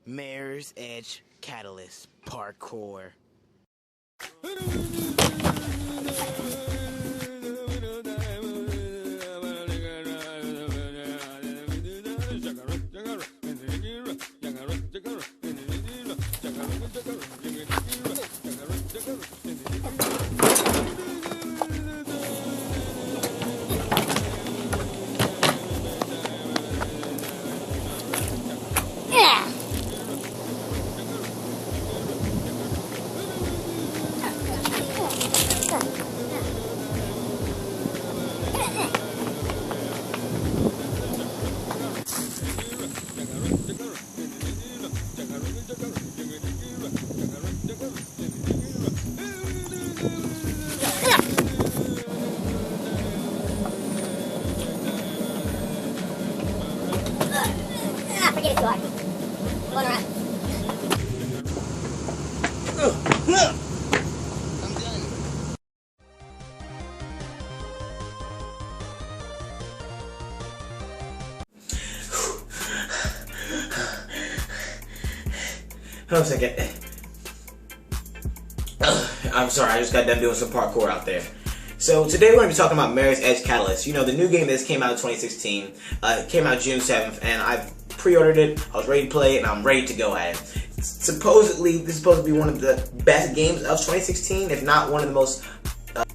Mirror's Edge Catalyst Parkour. Forget it, you are. Going around. I'm done. Hold on a second. I'm sorry, I just got done doing some parkour out there. So today we're going to be talking about Mirror's Edge Catalyst. You know, the new game that came out in 2016. It came out June 7th, and I pre-ordered it. I was ready to play it, and I'm ready to go at it. Supposedly, this is supposed to be one of the best games of 2016, if not one of the most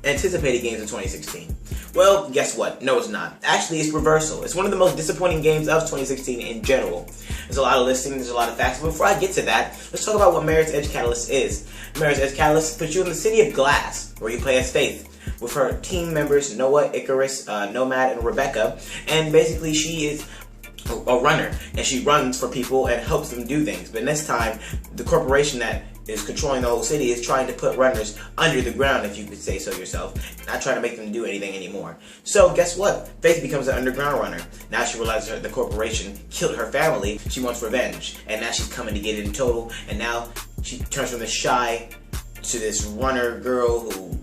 anticipated games of 2016. Well, guess what? No, it's not. Actually, it's reversal. It's one of the most disappointing games of 2016 in general. There's a lot of listings, there's a lot of facts, but before I get to that, let's talk about what Mirror's Edge Catalyst is. Mirror's Edge Catalyst puts you in the city of Glass, where you play as Faith, with her team members Noah, Icarus, Nomad, and Rebecca, and basically she is a runner, and she runs for people and helps them do things. But this time, the corporation that is controlling the whole city is trying to put runners under the ground, if you could say so yourself, not trying to make them do anything anymore. So guess what? Faith becomes an underground runner. Now she realizes the corporation killed her family. She wants revenge, and now she's coming to get it in total. And now she turns from the shy to this runner girl who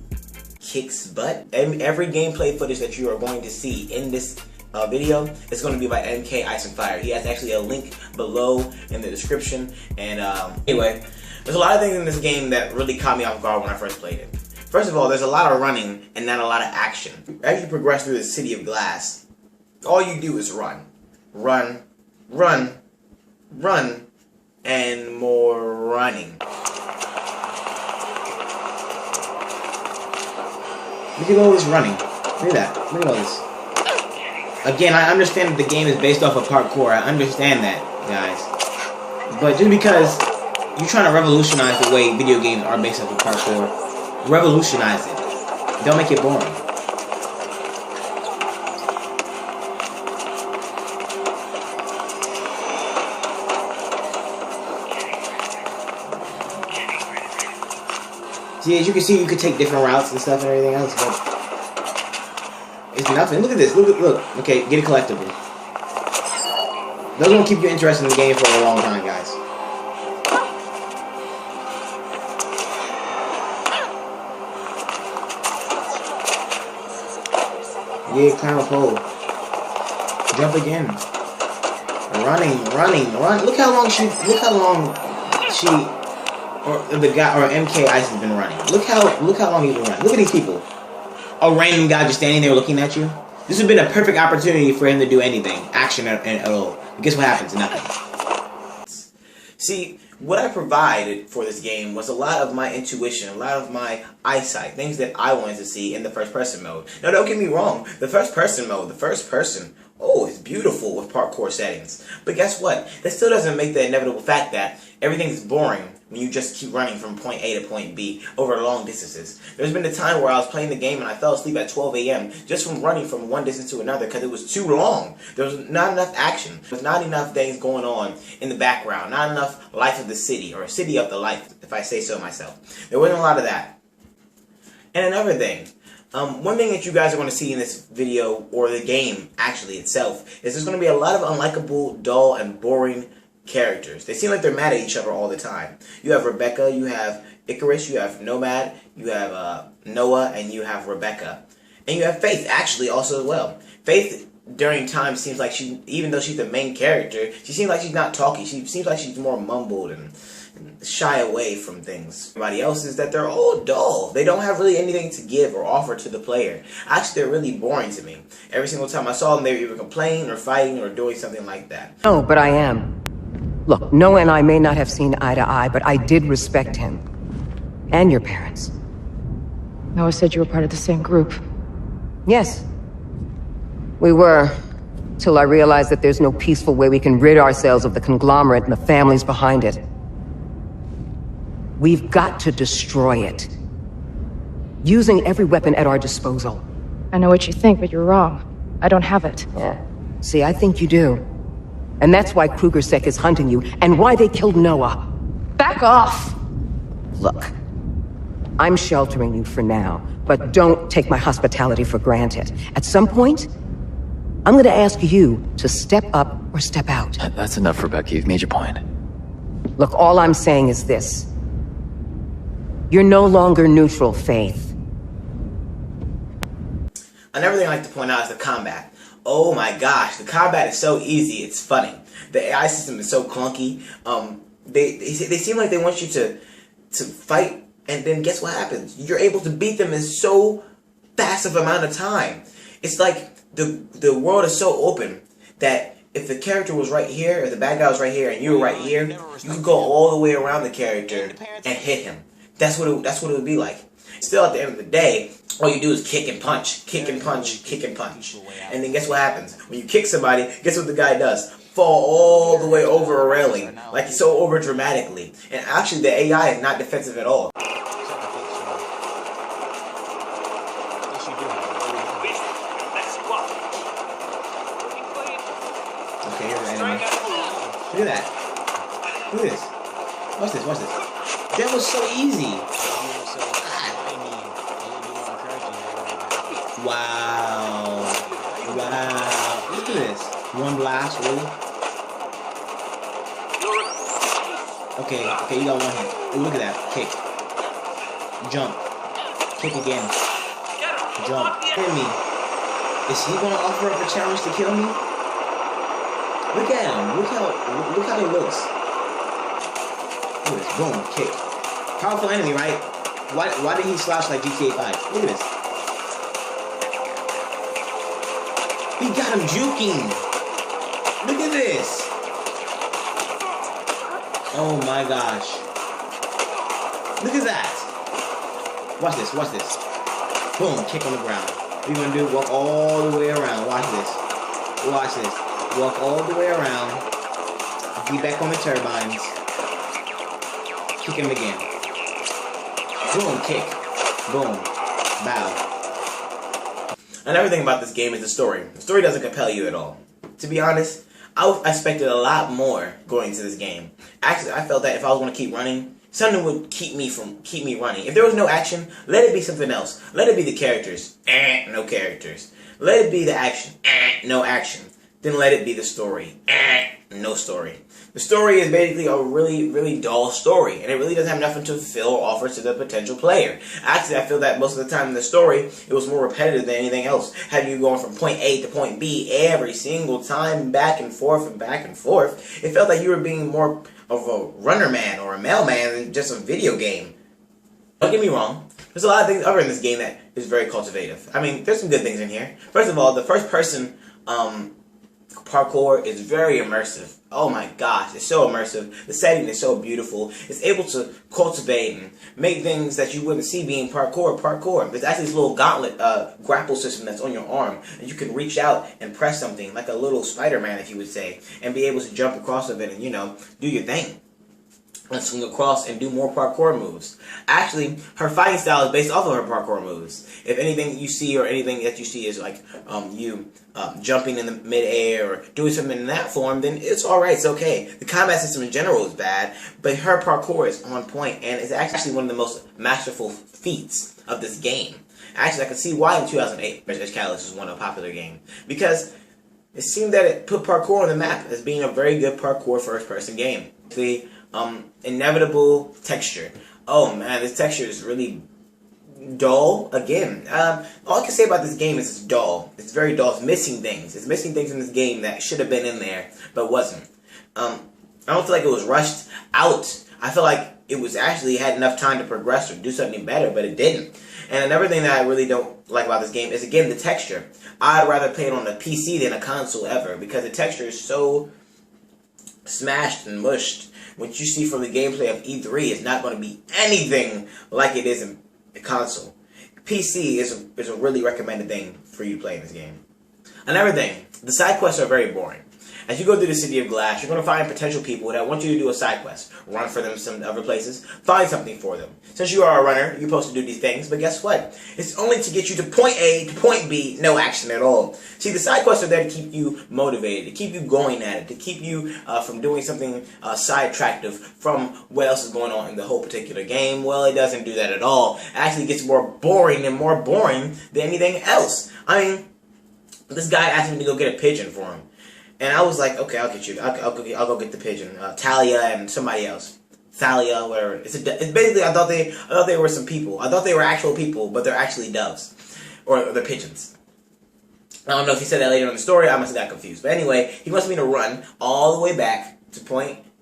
kicks butt. Every gameplay footage that you are going to see in this video is going to be by MK Ice and Fire. He has actually a link below in the description. And anyway, there's a lot of things in this game that really caught me off guard when I first played it. First of all, there's a lot of running and not a lot of action. As you progress through the city of Glass, all you do is run. Run, run, run, and more running. Look at all this running. Look at that. Look at all this. Again, I understand that the game is based off of parkour. I understand that, guys. But just because you're trying to revolutionize the way video games are based off of parkour, revolutionize it. Don't make it boring. See, as you can see, you could take different routes and stuff and everything else, but it's nothing. Look at this. Look. Okay, get a collectible. Those won't keep you interested in the game for a long time, guys. Yeah, climb a pole. Jump again. Run. Look how long she, or the guy, or MK Ice has been running. Look how long he's been running. Look at these people. A random guy just standing there looking at you. This would have been a perfect opportunity for him to do anything, action at all. But guess what happens? Nothing. See, what I provided for this game was a lot of my intuition, a lot of my eyesight, things that I wanted to see in the first person mode. Now, don't get me wrong, the first person mode, oh, it's beautiful with parkour settings. But guess what? That still doesn't make the inevitable fact that everything's boring when you just keep running from point A to point B over long distances. There's been a time where I was playing the game and I fell asleep at 12 a.m. just from running from one distance to another because it was too long. There was not enough action. There's not enough things going on in the background. Not enough life of the city, or city of the life, if I say so myself. There wasn't a lot of that. And another thing, one thing that you guys are going to see in this video, or the game actually itself, is there's going to be a lot of unlikable, dull, and boring characters. They seem like they're mad at each other all the time. You have Rebecca, you have Icarus, you have Nomad, you have Noah, and you have Rebecca. And you have Faith, actually, also as well. Faith during times seems like even though she's the main character, she seems like she's not talking. She seems like she's more mumbled and shy away from things. Everybody else is that they're all dull. They don't have really anything to give or offer to the player. Actually, they're really boring to me. Every single time I saw them, they were either complaining or fighting or doing something like that. No, but I am. Look, Noah and I may not have seen eye to eye, but I did respect him. And your parents. Noah said you were part of the same group. Yes. We were. Till I realized that there's no peaceful way we can rid ourselves of the conglomerate and the families behind it. We've got to destroy it. Using every weapon at our disposal. I know what you think, but you're wrong. I don't have it. Yeah. See, I think you do. And that's why Krugersek is hunting you, and why they killed Noah. Back off! Look, I'm sheltering you for now, but don't take my hospitality for granted. At some point, I'm gonna ask you to step up or step out. That's enough, Rebecca. You've made your point. Look, all I'm saying is this. You're no longer neutral, Faith. Another thing I like to point out is the combat. Oh my gosh, the combat is so easy, it's funny. The AI system is so clunky. They seem like they want you to fight, and then guess what happens? You're able to beat them in so fast of amount of time. It's like the world is so open that if the character was right here, or the bad guy was right here, and you were right here, you could go all the way around the character and hit him. That's what it would be like. Still, at the end of the day, all you do is kick and punch, kick and punch, kick and punch. And then guess what happens? When you kick somebody, guess what the guy does? Fall all the way over a railing, like he's so over dramatically. And actually, the AI is not defensive at all. Okay, here's the enemy. Look at that. Look at this. Watch this, watch this. That was so easy. Wow. Wow. Look at this. One blast, really? Okay, you got one hit. Oh, look at that. Kick. Jump. Kick again. Jump. Hit me. Is he gonna offer up a challenge to kill me? Look at him. Look how he looks. Look at this. Boom. Kick. Powerful enemy, right? Why did he slash like GTA 5? Look at this. He got him juking. Look at this. Oh my gosh. Look at that. Watch this, watch this. Boom, kick on the ground. What you gonna do? Walk all the way around. Watch this. Watch this. Walk all the way around. Be back on the turbines. Kick him again. Boom, kick. Boom. Bow. Another thing about this game is the story. The story doesn't compel you at all. To be honest, I expected a lot more going into this game. Actually, I felt that if I was going to keep running, something would keep me running. If there was no action, let it be something else. Let it be the characters. No characters. Let it be the action. No action. Then let it be the story. No story. The story is basically a really, really dull story, and it really doesn't have nothing to fulfill or offer to the potential player. Actually, I feel that most of the time in the story, it was more repetitive than anything else. Having you going from point A to point B every single time, back and forth and back and forth. It felt like you were being more of a runner man or a mailman than just a video game. Don't get me wrong. There's a lot of things other in this game that is very cultivative. I mean, there's some good things in here. First of all, the first person parkour is very immersive. Oh my gosh, it's so immersive. The setting is so beautiful. It's able to cultivate and make things that you wouldn't see being parkour. There's actually this little gauntlet grapple system that's on your arm, and you can reach out and press something like a little Spider-Man, if you would say, and be able to jump across of it and, you know, do your thing. And swing across and do more parkour moves. Actually, her fighting style is based off of her parkour moves. If anything you see or anything that you see is like you jumping in the mid-air or doing something in that form, then it's alright, it's okay. The combat system in general is bad, but her parkour is on point, and it's actually one of the most masterful feats of this game. Actually, I can see why in 2008 Mirror's Edge Catalyst was one of a popular game. Because it seemed that it put parkour on the map as being a very good parkour first-person game. The inevitable texture. Oh man, this texture is really dull again. All I can say about this game is it's dull. It's very dull. It's missing things. It's missing things in this game that should have been in there but wasn't. I don't feel like it was rushed out. I feel like it was actually had enough time to progress or do something better, but it didn't. And another thing that I really don't like about this game is, again, the texture. I'd rather play it on a PC than a console ever, because the texture is so smashed and mushed. What you see from the gameplay of E3 is not going to be anything like it is in the console. PC is a really recommended thing for you to play in this game. Another thing, the side quests are very boring. As you go through the City of Glass, you're going to find potential people that want you to do a side quest. Run for them some other places. Find something for them. Since you are a runner, you're supposed to do these things, but guess what? It's only to get you to point A to point B, no action at all. See, the side quests are there to keep you motivated, to keep you going at it, to keep you from doing something sidetracked from what else is going on in the whole particular game. Well, it doesn't do that at all. It actually gets more boring than anything else. I mean, this guy asked me to go get a pigeon for him. And I was like, okay, I'll get you. I'll go get the pigeon. Talia and somebody else. Thalia, whatever. It's basically, I thought they were some people. I thought they were actual people, but they're actually doves. Or they're pigeons. I don't know if he said that later in the story. I must have got confused. But anyway, he wants me to run all the way back to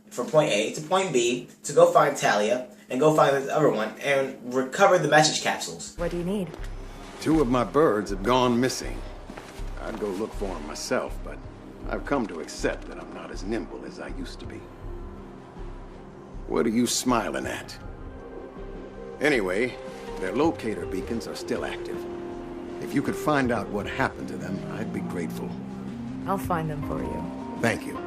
from point A to point B to go find Talia and go find this other one and recover the message capsules. What do you need? 2 of my birds have gone missing. I'd go look for them myself, but I've come to accept that I'm not as nimble as I used to be. What are you smiling at? Anyway, their locator beacons are still active. If you could find out what happened to them, I'd be grateful. I'll find them for you. Thank you.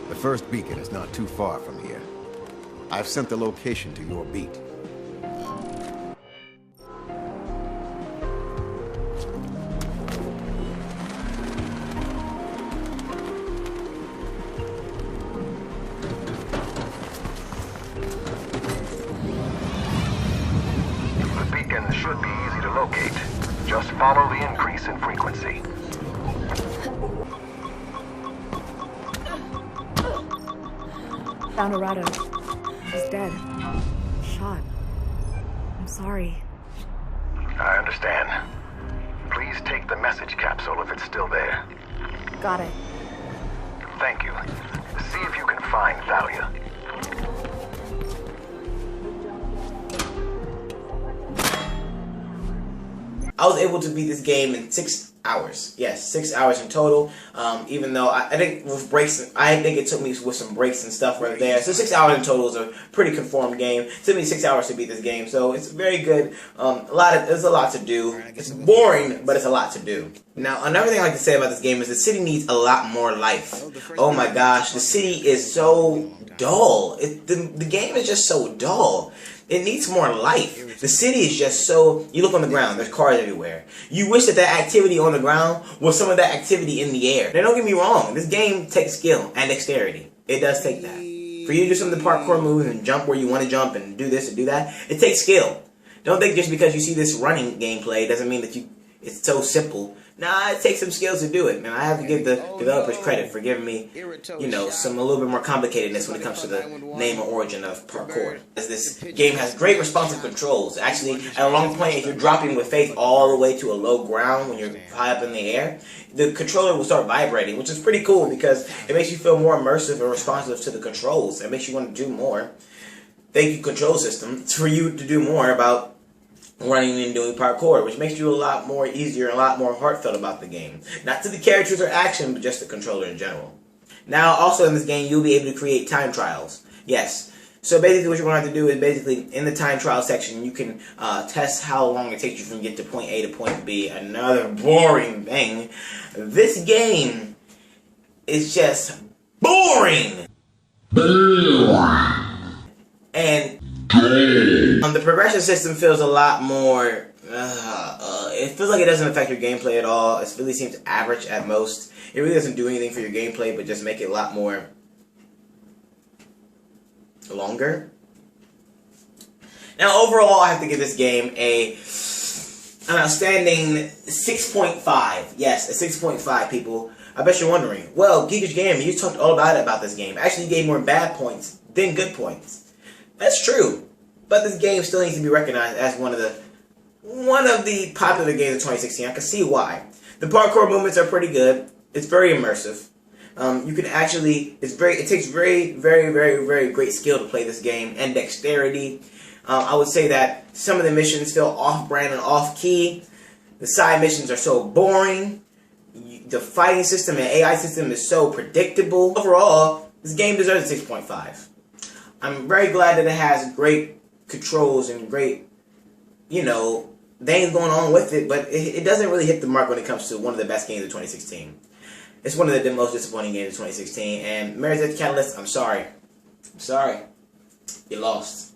The first beacon is not too far from here. I've sent the location to your beat. Should be easy to locate. Just follow the increase in frequency. Found Arado. She's dead. Shot. I'm sorry. I understand. Please take the message capsule if it's still there. Got it. Thank you. See if you can find Thalia. I was able to beat this game in 6 hours. Yes, 6 hours in total. Even though I think with breaks, I think it took me with some breaks and stuff right there. So 6 hours in total is a pretty conformed game. It took me 6 hours to beat this game, so it's very good. There's a lot to do. It's boring, but it's a lot to do. Now, another thing I like to say about this game is the city needs a lot more life. Oh my gosh, the city is so dull. The game is just so dull. It needs more life. The city is just so... You look on the ground, there's cars everywhere. You wish that activity on the ground was some of that activity in the air. Now, don't get me wrong. This game takes skill and dexterity. It does take that. For you to do some of the parkour moves and jump where you want to jump and do this and do that, it takes skill. Don't think just because you see this running gameplay doesn't mean that it's so simple. Nah, it takes some skills to do it, and I have to give the developers credit for giving me, a little bit more complicatedness when it comes to the name or origin of parkour. As this game has great responsive controls. Actually, at a long point, if you're dropping with Faith all the way to a low ground when you're high up in the air, the controller will start vibrating, which is pretty cool because it makes you feel more immersive and responsive to the controls. It makes you want to do more. Thank you, control system, for you to do more about running and doing parkour, which makes you a lot more easier and a lot more heartfelt about the game. Not to the characters or action, but just the controller in general. Now, also in this game, you'll be able to create time trials. Yes. So basically what you're going to have to do is basically in the time trial section, you can test how long it takes you from get to point A to point B. Another boring thing. This game is just boring. And the progression system feels a lot more... it feels like it doesn't affect your gameplay at all. It really seems average at most. It really doesn't do anything for your gameplay, but just make it a lot more... longer. Now, overall, I have to give this game an outstanding 6.5. Yes, a 6.5, people. I bet you're wondering, well, Geekish Gamer, you talked all about this game. Actually, you gave more bad points than good points. That's true. But this game still needs to be recognized as one of one of the popular games of 2016. I can see why. The parkour movements are pretty good. It's very immersive. You can actually, it takes very, very, very, very great skill to play this game and dexterity. I would say that some of the missions feel off-brand and off-key. The side missions are so boring. The fighting system and AI system is so predictable. Overall, this game deserves a 6.5. I'm very glad that it has great controls and great, things going on with it, but it doesn't really hit the mark when it comes to one of the best games of 2016. It's one of the most disappointing games of 2016, and Mirror's Edge Catalyst, I'm sorry. I'm sorry. You lost.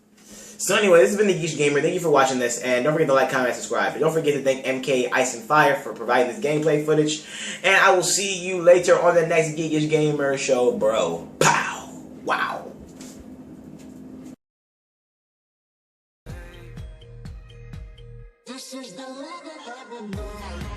So anyway, this has been the Geesh Gamer. Thank you for watching this, and don't forget to like, comment, and subscribe. And don't forget to thank MK Ice and Fire for providing this gameplay footage. And I will see you later on the next Geekish Gamer show, bro. Pow! Wow. This is the level of the night.